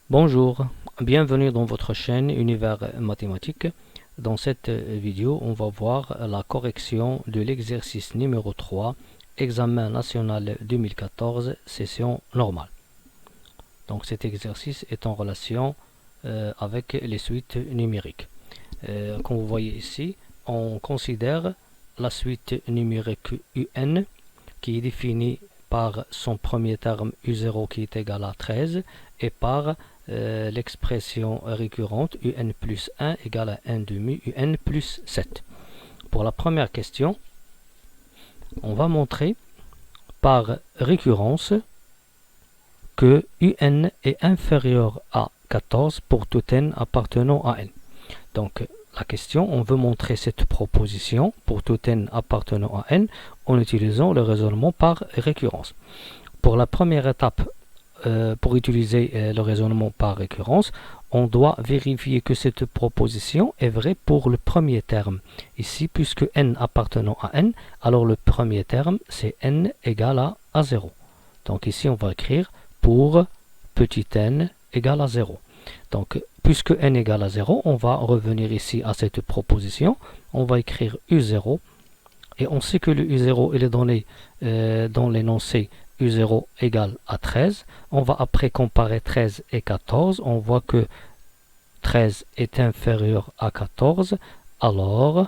Bonjour, bienvenue dans votre chaîne Univers Mathématique. Dans cette vidéo, on va voir la correction de l'exercice numéro 3, examen national 2014, session normale. Donc cet exercice est en relation avec les suites numériques. Comme vous voyez ici, on considère la suite numérique UN qui est définie par son premier terme U0 qui est égal à 13 et par l'expression récurrente UN plus 1 égale à 1 demi UN plus 7. Pour la première question, on va montrer par récurrence que UN est inférieur à 14 pour tout n appartenant à n. Donc la question, on veut montrer cette proposition pour tout n appartenant à n en utilisant le raisonnement par récurrence. Pour la première étape, pour utiliser le raisonnement par récurrence, on doit vérifier que cette proposition est vraie pour le premier terme. Ici, puisque n appartenant à n, alors le premier terme, c'est n égale à 0. Donc ici, on va écrire pour petit n égale à 0. Donc, puisque n égale à 0, on va revenir ici à cette proposition. On va écrire U0. Et on sait que le U0 il est donné dans l'énoncé U0 égale à 13. On va après comparer 13 et 14. On voit que 13 est inférieur à 14. Alors,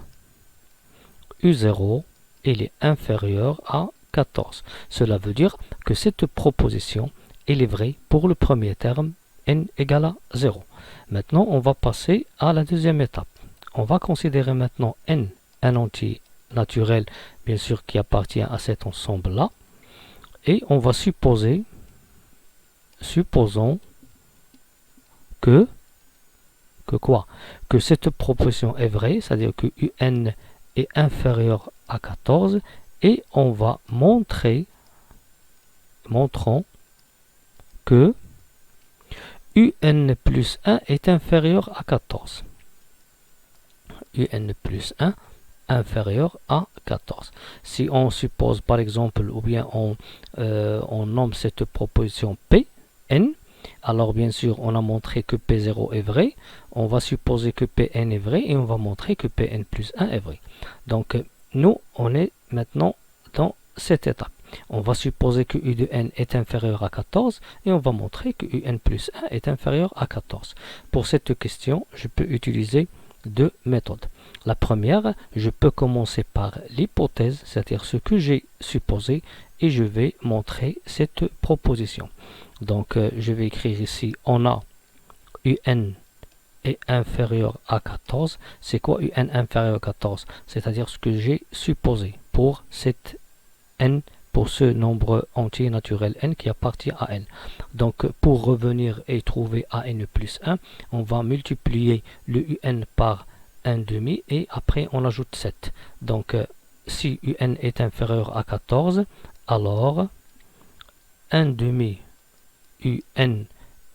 U0 il est inférieur à 14. Cela veut dire que cette proposition elle est vraie pour le premier terme n égale à 0. Maintenant, on va passer à la deuxième étape. On va considérer maintenant n un entier naturel, bien sûr, qui appartient à cet ensemble-là. Et on va supposons que quoi? Que cette proposition est vraie, c'est-à-dire que UN est inférieur à 14, et on va montrons que UN plus 1 est inférieur à 14. UN plus 1 inférieur à 14. Si on suppose par exemple, ou bien on nomme cette proposition Pn, alors bien sûr on a montré que P0 est vrai, on va supposer que Pn est vrai et on va montrer que Pn plus 1 est vrai. Donc nous on est maintenant dans cette étape. On va supposer que U de n est inférieur à 14 et on va montrer que Un plus 1 est inférieur à 14. Pour cette question, je peux utiliser deux méthodes. La première, je peux commencer par l'hypothèse, c'est-à-dire ce que j'ai supposé, et je vais montrer cette proposition. Donc, je vais écrire ici, on a UN est inférieur à 14. C'est quoi UN inférieur à 14? C'est-à-dire ce que j'ai supposé pour cette n, pour ce nombre entier naturel n qui appartient à n. Donc, pour revenir et trouver an plus 1, on va multiplier le un par 1 demi et après on ajoute 7. Donc, si un est inférieur à 14, alors 1 demi un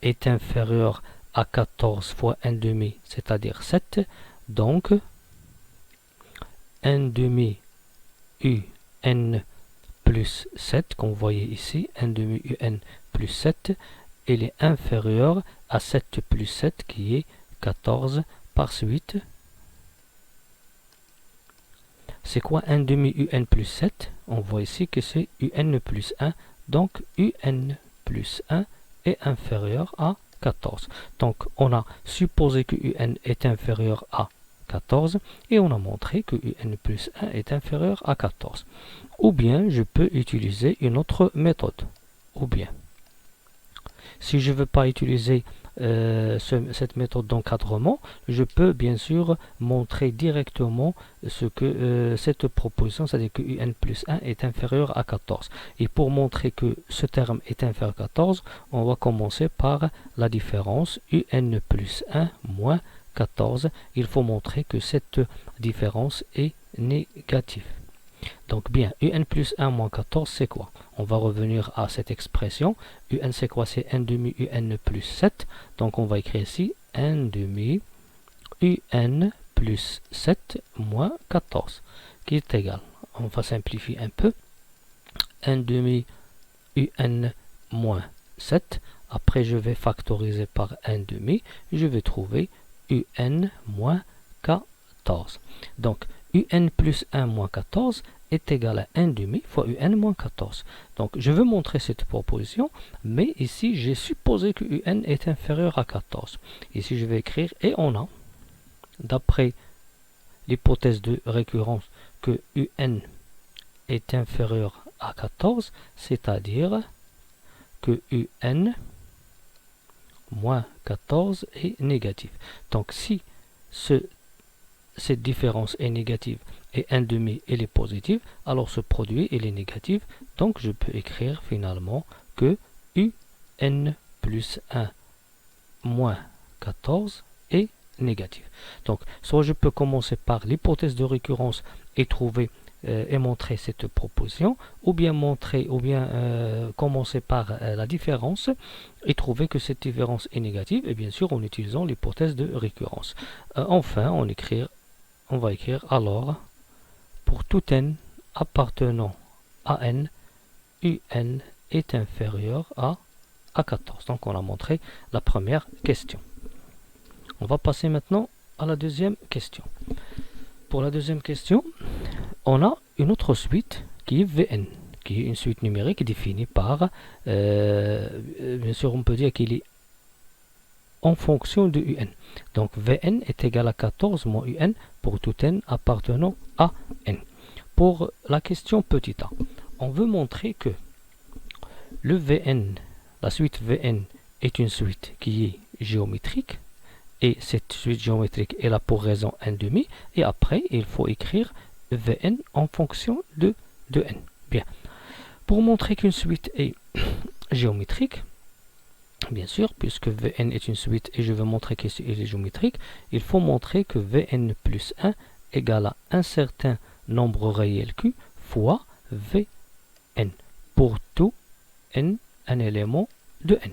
est inférieur à 14 fois 1 demi, c'est-à-dire 7. Donc, 1 demi un plus 7, comme vous voyez ici, 1 demi UN plus 7, il est inférieur à 7 plus 7 qui est 14 par suite. C'est quoi 1 demi UN plus 7? On voit ici que c'est UN plus 1, donc UN plus 1 est inférieur à 14. Donc on a supposé que UN est inférieur à 14 et on a montré que UN plus 1 est inférieur à 14. Ou bien je peux utiliser une autre méthode. Ou bien, si je ne veux pas utiliser cette méthode d'encadrement, je peux bien sûr montrer directement ce que cette proposition, c'est-à-dire que UN plus 1 est inférieur à 14. Et pour montrer que ce terme est inférieur à 14, on va commencer par la différence UN plus 1 moins 14. Il faut montrer que cette différence est négative. Donc bien, UN plus 1 moins 14, c'est quoi? On va revenir à cette expression. UN, c'est quoi? C'est 1 demi UN plus 7. Donc on va écrire ici 1 demi UN plus 7 moins 14, qui est égal. On va simplifier un peu. 1 demi UN moins 7. Après, je vais factoriser par 1/2. Je vais trouver UN moins 14. Donc, UN plus 1 moins 14 est égal à 1/2 fois UN moins 14. Donc, je veux montrer cette proposition, mais ici, j'ai supposé que UN est inférieur à 14. Ici, je vais écrire, et on a, d'après l'hypothèse de récurrence, que UN est inférieur à 14, c'est-à-dire que UN moins 14 est négatif. Donc, si cette différence est négative et 1/2 elle est positive, alors ce produit il est négatif. Donc je peux écrire finalement que UN plus 1 moins 14 est négatif. Donc soit je peux commencer par l'hypothèse de récurrence et trouver et montrer cette proposition, ou bien commencer par la différence et trouver que cette différence est négative, et bien sûr en utilisant l'hypothèse de récurrence. Enfin, on va écrire alors, pour tout n appartenant à n, UN est inférieur à 14. Donc on a montré la première question. On va passer maintenant à la deuxième question. Pour la deuxième question, on a une autre suite qui est Vn, qui est une suite numérique définie par, bien sûr on peut dire qu'il est en fonction de UN. Donc Vn est égal à 14 moins UN pour tout n appartenant à n. Pour la question petit a, on veut montrer que le Vn, la suite Vn est une suite qui est géométrique, et cette suite géométrique est là pour raison 1/2, et après il faut écrire Vn en fonction de n. Bien. Pour montrer qu'une suite est géométrique, bien sûr, puisque Vn est une suite et je veux montrer qu'elle est géométrique, il faut montrer que Vn plus 1 égale à un certain nombre réel Q fois Vn pour tout n, un élément de n.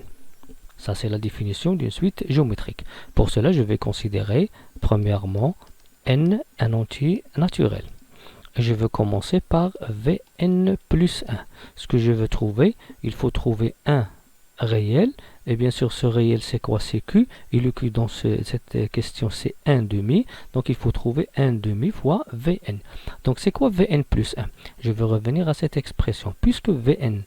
Ça, c'est la définition d'une suite géométrique. Pour cela, je vais considérer, premièrement, n un entier naturel. Et je veux commencer par Vn plus 1. Ce que je veux trouver, il faut trouver un réel. Et bien sûr, ce réel, c'est quoi? C'est Q. Et le Q dans cette question, c'est 1/2. Donc, il faut trouver 1/2 fois Vn. Donc, c'est quoi Vn plus 1? Je veux revenir à cette expression. Puisque Vn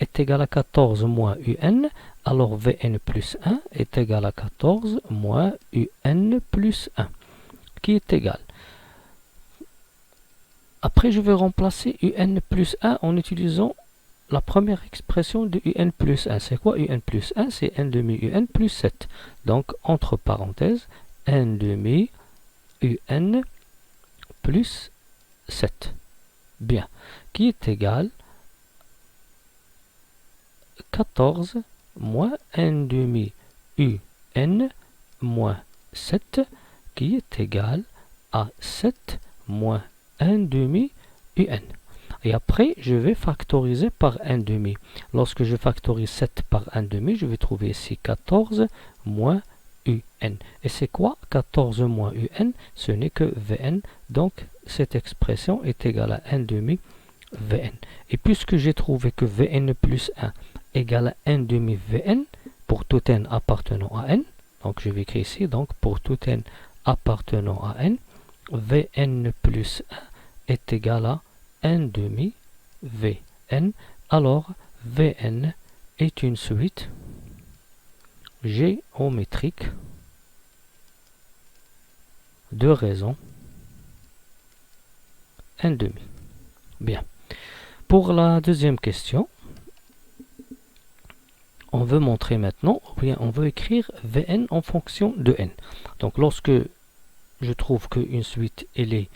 est égal à 14 moins UN, alors Vn plus 1 est égal à 14 moins UN plus 1, qui est égal. Après, je vais remplacer UN plus 1 en utilisant la première expression de UN plus 1. C'est quoi UN plus 1? C'est 1/2 UN plus 7. Donc, entre parenthèses, 1/2 UN plus 7. Bien. Qui est égal 14 moins 1/2 UN moins 7, qui est égal à 7 moins 1/2 UN. Et après, je vais factoriser par 1/2. Lorsque je factorise 7 par 1/2, je vais trouver ici 14 moins UN. Et c'est quoi 14 moins UN? Ce n'est que Vn. Donc, cette expression est égale à 1/2 Vn. Et puisque j'ai trouvé que Vn plus 1 égale à 1/2 Vn pour tout n appartenant à n, donc je vais écrire ici, donc pour tout n appartenant à n, Vn plus 1 est égal à 1/2 Vn. Alors, Vn est une suite géométrique de raison 1/2. Bien. Pour la deuxième question, on veut montrer maintenant, ou bien on veut écrire Vn en fonction de n. Donc lorsque je trouve qu'une suite, elle est,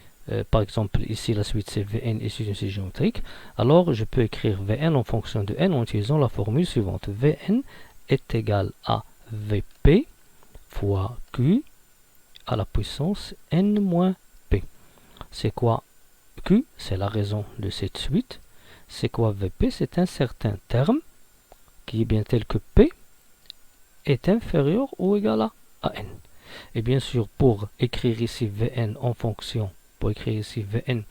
par exemple ici la suite c'est Vn et c'est une suite géométrique, alors je peux écrire Vn en fonction de n en utilisant la formule suivante. Vn est égal à Vp fois Q à la puissance n moins p. C'est quoi Q? C'est la raison de cette suite. C'est quoi Vp? C'est un certain terme qui est bien tel que P est inférieur ou égal à n. Et bien sûr, pour écrire ici Vn en fonction, Vn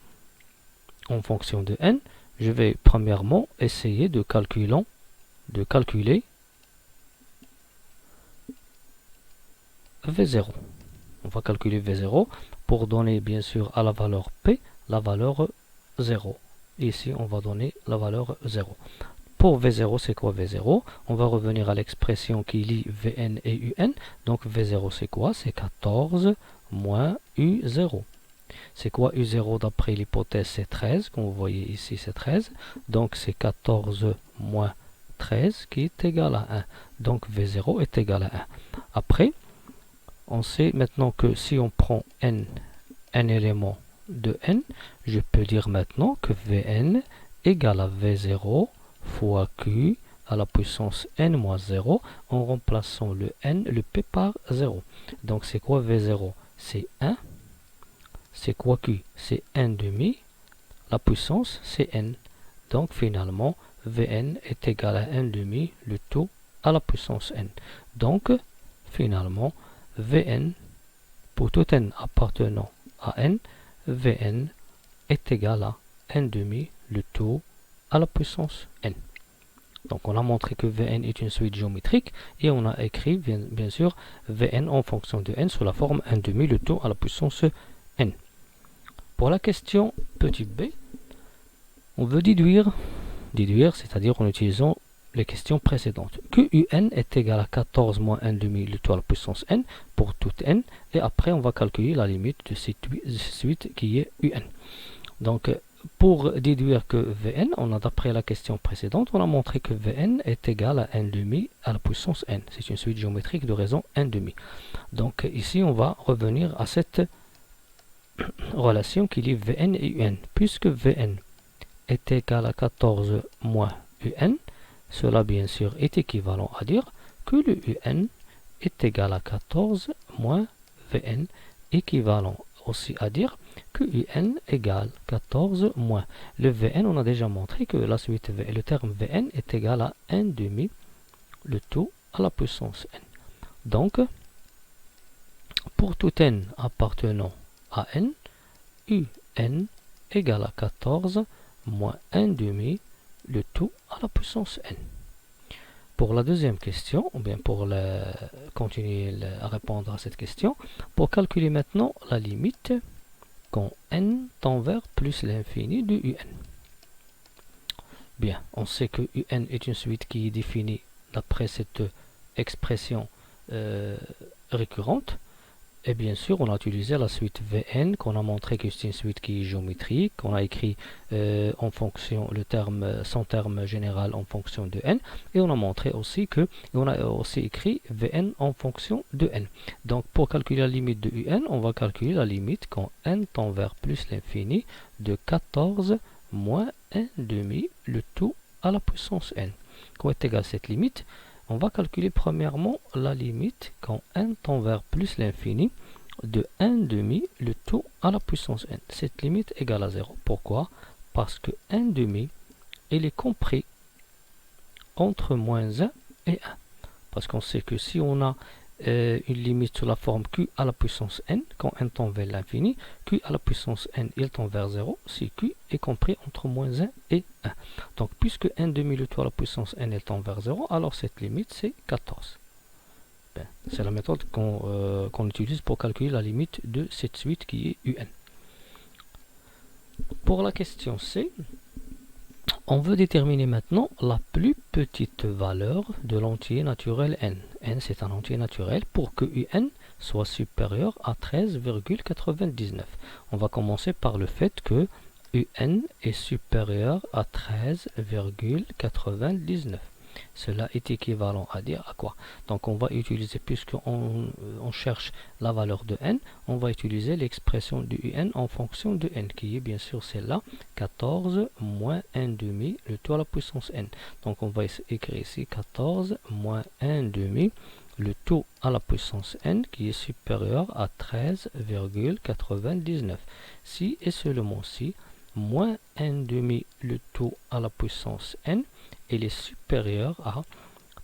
en fonction de n, je vais premièrement essayer de calculer V0. On va calculer V0 pour donner bien sûr à la valeur P la valeur 0. Ici, on va donner la valeur 0. Pour V0, c'est quoi V0? On va revenir à l'expression qui lie Vn et Un. Donc V0, c'est quoi? C'est 14 moins U0. C'est quoi U0 d'après l'hypothèse? C'est 13. Comme vous voyez ici, c'est 13. Donc c'est 14 moins 13 qui est égal à 1. Donc V0 est égal à 1. Après, on sait maintenant que si on prend n éléments de n, je peux dire maintenant que Vn égale à V0 fois Q à la puissance n moins 0 en remplaçant le n, le p par 0. Donc c'est quoi V0? C'est 1. C'est quoi Q? C'est 1 demi. La puissance c'est n. Donc finalement Vn est égal à 1 demi le tout à la puissance n. Donc finalement Vn pour tout n appartenant à n, Vn est égal à 1 demi le tout à la puissance n. Donc on a montré que Vn est une suite géométrique et on a écrit bien sûr Vn en fonction de n sous la forme 1 demi le tout à la puissance n. Pour la question petit b, on veut déduire, c'est-à-dire en utilisant les questions précédentes. Que Un est égal à 14 moins 1 demi le tout à la puissance n pour tout n. Et après, on va calculer la limite de cette suite qui est Un. Donc, pour déduire que Vn, on a d'après la question précédente, on a montré que Vn est égal à 1 demi à la puissance n. C'est une suite géométrique de raison 1 demi. Donc, ici, on va revenir à cette relation qui lie Vn et Un. Puisque Vn est égal à 14 moins Un, cela bien sûr est équivalent à dire que le Un est égal à 14 moins Vn, équivalent aussi à dire que Un égale 14 moins. Le Vn, on a déjà montré que la suite le terme Vn est égal à 1 demi le tout à la puissance n. Donc, pour tout n appartenant à n, Un égale à 14 moins 1 demi le tout à la puissance n. Pour la deuxième question, ou bien pour continuer à répondre à cette question, pour calculer maintenant la limite quand n tend vers plus l'infini de Un. Bien, on sait que Un est une suite qui est définie d'après cette expression récurrente. Et bien sûr, on a utilisé la suite Vn, qu'on a montré que c'est une suite qui est géométrique, qu'on a écrit en fonction son terme général en fonction de n, et on a montré aussi que, on a aussi écrit Vn en fonction de n. Donc pour calculer la limite de Un, on va calculer la limite quand n tend vers plus l'infini de 14 moins 1 demi le tout à la puissance n. Quoi est égal à cette limite? On va calculer premièrement la limite quand n tend vers plus l'infini de 1 demi le tout à la puissance n. Cette limite est égale à 0. Pourquoi? Parce que 1 demi, il est compris entre moins 1 et 1. Parce qu'on sait que si on a une limite sous la forme q à la puissance n, quand n tend vers l'infini, q à la puissance n, il tend vers 0, si q est compris entre moins 1 et 1. Donc, puisque 1 demi le tout à la puissance n, il tend vers 0, alors cette limite, c'est 14. C'est la méthode qu'on utilise pour calculer la limite de cette suite qui est Un. Pour la question C, on veut déterminer maintenant la plus petite valeur de l'entier naturel n. N, c'est un entier naturel pour que Un soit supérieur à 13,99. On va commencer par le fait que Un est supérieur à 13,99. Cela est équivalent à dire à quoi? Donc on va utiliser, puisqu'on cherche la valeur de n, on va utiliser l'expression du Un en fonction de n, qui est bien sûr celle-là, 14 moins 1 demi le tout à la puissance n. Donc on va écrire ici 14 moins 1 demi le tout à la puissance n, qui est supérieur à 13,99. Si et seulement si moins 1 demi le tout à la puissance n, il est supérieur à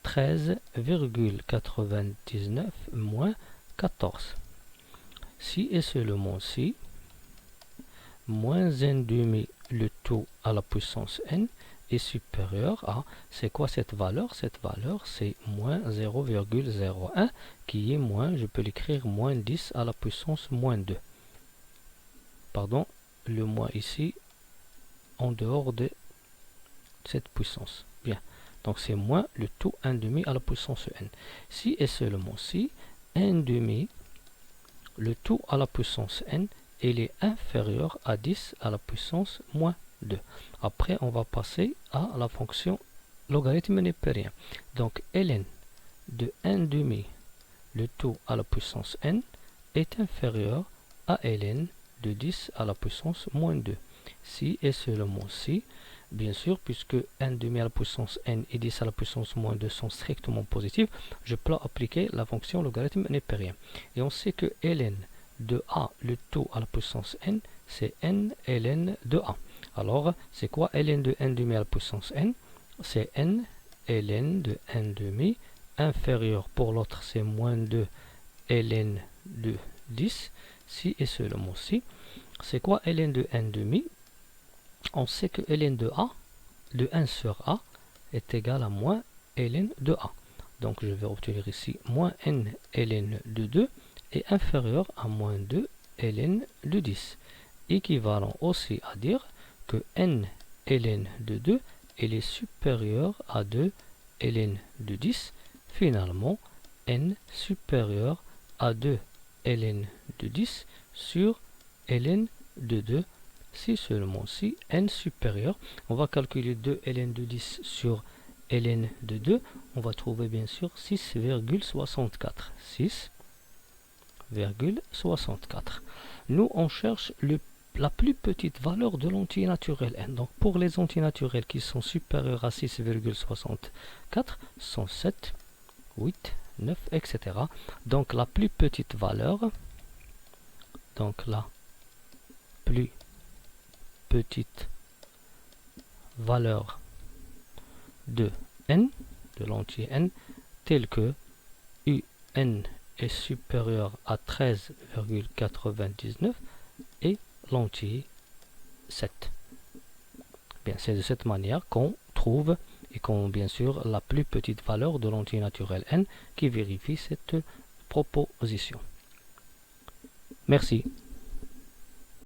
13,99 moins 14. Si et seulement si moins 1 demi le tout à la puissance n est supérieur à, c'est quoi cette valeur? Cette valeur, c'est moins 0,01 qui est moins, je peux l'écrire moins 10 à la puissance moins 2. Pardon, le moins ici, en dehors de cette puissance. Bien, donc c'est moins le tout 1 demi à la puissance n. Si et seulement si, 1 demi, le tout à la puissance n, il est inférieur à 10 à la puissance moins 2. Après, on va passer à la fonction logarithme népérien. Donc, ln de 1 demi, le tout à la puissance n, est inférieur à ln de 10 à la puissance moins 2. Si et seulement si, bien sûr, puisque 1 demi à la puissance n et 10 à la puissance moins 2 sont strictement positifs, je peux appliquer la fonction logarithme népérien. Et on sait que ln de a, le tout à la puissance n, c'est n ln de a. Alors, c'est quoi ln de 1 demi à la puissance n? C'est n ln de 1 demi, inférieur pour l'autre, c'est moins 2 ln de 10, si et seulement si. C'est quoi ln de 1 demi? On sait que ln de a, de 1 sur a, est égal à moins ln de a. Donc, je vais obtenir ici moins n ln de 2 est inférieur à moins 2 ln de 10. Équivalent aussi à dire que n ln de 2 est supérieur à 2 ln de 10. Finalement, n supérieur à 2 ln de 10 sur ln de 2, si seulement si n supérieur. On va calculer 2 ln de 10 sur ln de 2. On va trouver bien sûr 6,64. 6,64. Nous, on cherche la plus petite valeur de l'entier naturel n. Donc, pour les entiers naturels qui sont supérieurs à 6,64, sont 7, 8, 9, etc. Donc, la plus petite valeur, donc la plus petite valeur de n, de l'entier n, tel que un est supérieur à 13,99 et l'entier 7. Bien, c'est de cette manière qu'on trouve et qu'on, bien sûr, la plus petite valeur de l'entier naturel n qui vérifie cette proposition. Merci.